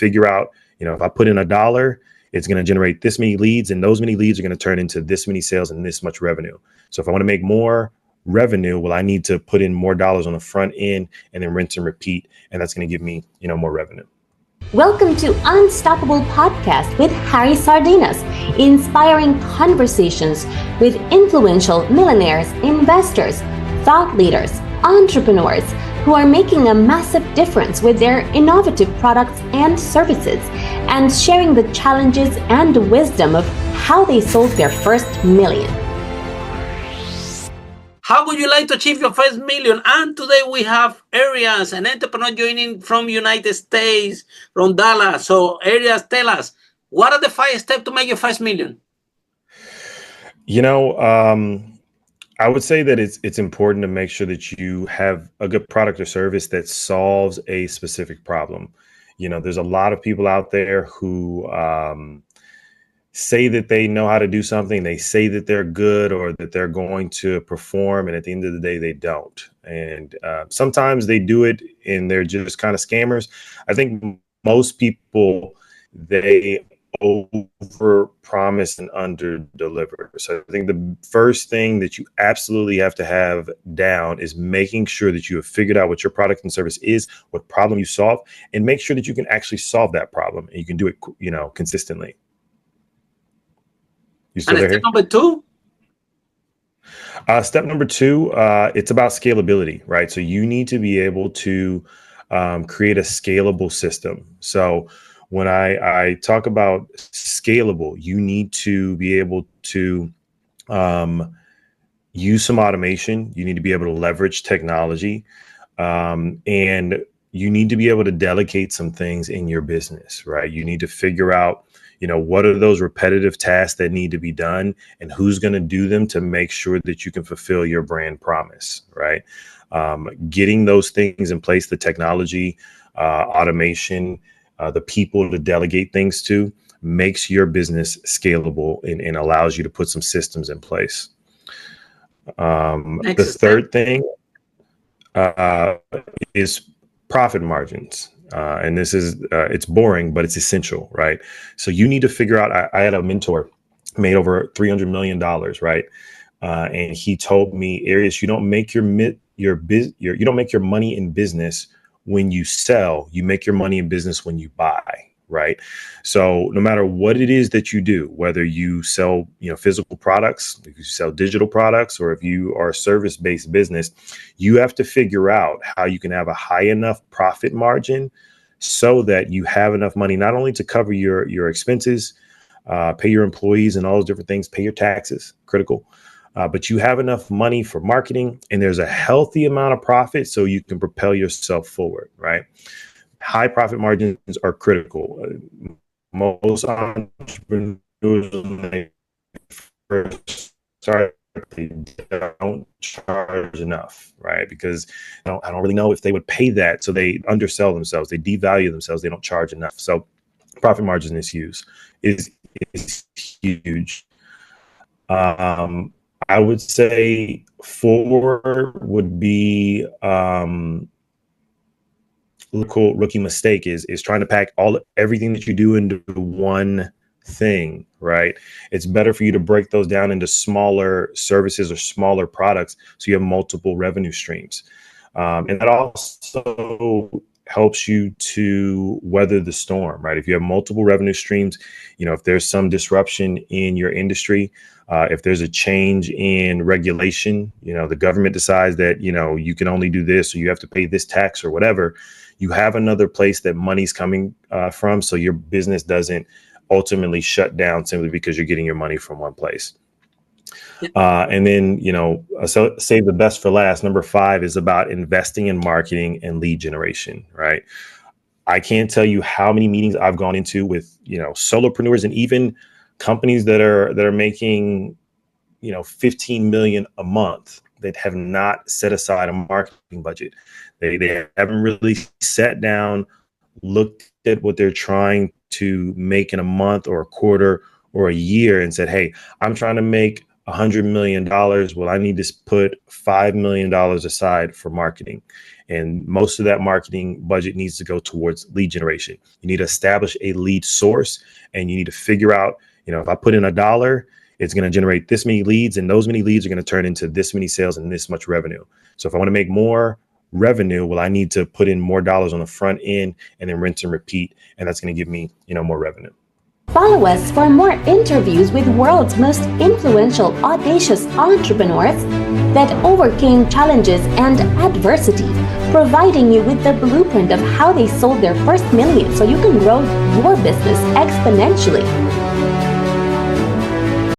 figure out, if I put in $1, it's going to generate this many leads, and those many leads are going to turn into this many sales and this much revenue. So if I want to make more revenue, well, I need to put in more dollars on the front end and then rinse and repeat. And that's going to give me, more revenue. Welcome to Unstoppable Podcast with Harry Sardinas, inspiring conversations with influential millionaires, investors, thought leaders, entrepreneurs who are making a massive difference with their innovative products and services, and sharing the challenges and the wisdom of how they sold their first million. How would you like to achieve your first million? And today we have Arias, an entrepreneur joining from United States, from Dallas. So Arias, tell us, what are the 5 steps to make your first million? I would say that it's important to make sure that you have a good product or service that solves a specific problem. There's a lot of people out there who say that they know how to do something. They say that they're good or that they're going to perform. And at the end of the day, they don't. And sometimes they do it and they're just kind of scammers. I think most people, they over promise and under deliver. So I think the first thing that you absolutely have to have down is making sure that you have figured out what your product and service is, what problem you solve, and make sure that you can actually solve that problem and you can do it, consistently. You still there? Step number 2? Step number 2, it's about scalability, right? So you need to be able to create a scalable system. So when I talk about scalable, you need to be able to use some automation. You need to be able to leverage technology, and you need to be able to delegate some things in your business, right? You need to figure out, what are those repetitive tasks that need to be done and who's going to do them to make sure that you can fulfill your brand promise, right? Getting those things in place, the technology, automation, the people to delegate things to, makes your business scalable and allows you to put some systems in place. The third thing is profit margins. And this is, it's boring, but it's essential, right? So you need to figure out, I had a mentor made over $300 million, right? And he told me, Arias, you don't make your money in business when you sell, you make your money in business when you buy, right? So no matter what it is that you do, whether you sell, physical products, if you sell digital products, or if you are a service-based business, you have to figure out how you can have a high enough profit margin so that you have enough money, not only to cover your expenses, pay your employees and all those different things, pay your taxes, critical, but you have enough money for marketing and there's a healthy amount of profit so you can propel yourself forward, right? High profit margins are critical. Most entrepreneurs, when they first start, they don't charge enough, right? Because I don't really know if they would pay that. So they undersell themselves, they devalue themselves, they don't charge enough. So profit margin is huge. I would say 4 would be rookie mistake is trying to pack everything that you do into one thing, right? It's better for you to break those down into smaller services or smaller products so you have multiple revenue streams. And that also helps you to weather the storm, right? If you have multiple revenue streams, if there's some disruption in your industry, if there's a change in regulation, the government decides that, you can only do this, or you have to pay this tax or whatever, you have another place that money's coming from. So your business doesn't ultimately shut down simply because you're getting your money from one place. And then, so save the best for last. Number 5 is about investing in marketing and lead generation, right? I can't tell you how many meetings I've gone into with, solopreneurs and even companies that are making, 15 million a month that have not set aside a marketing budget. They haven't really sat down, looked at what they're trying to make in a month or a quarter or a year and said, hey, I'm trying to make $100 million. Well, I need to put $5 million aside for marketing. And most of that marketing budget needs to go towards lead generation. You need to establish a lead source, and you need to figure out, if I put in $1, it's going to generate this many leads, and those many leads are going to turn into this many sales and this much revenue. So if I want to make more revenue, well, I need to put in more dollars on the front end and then rinse and repeat. And that's going to give me, more revenue. Follow us for more interviews with world's most influential, audacious entrepreneurs that overcame challenges and adversity, providing you with the blueprint of how they sold their first million so you can grow your business exponentially.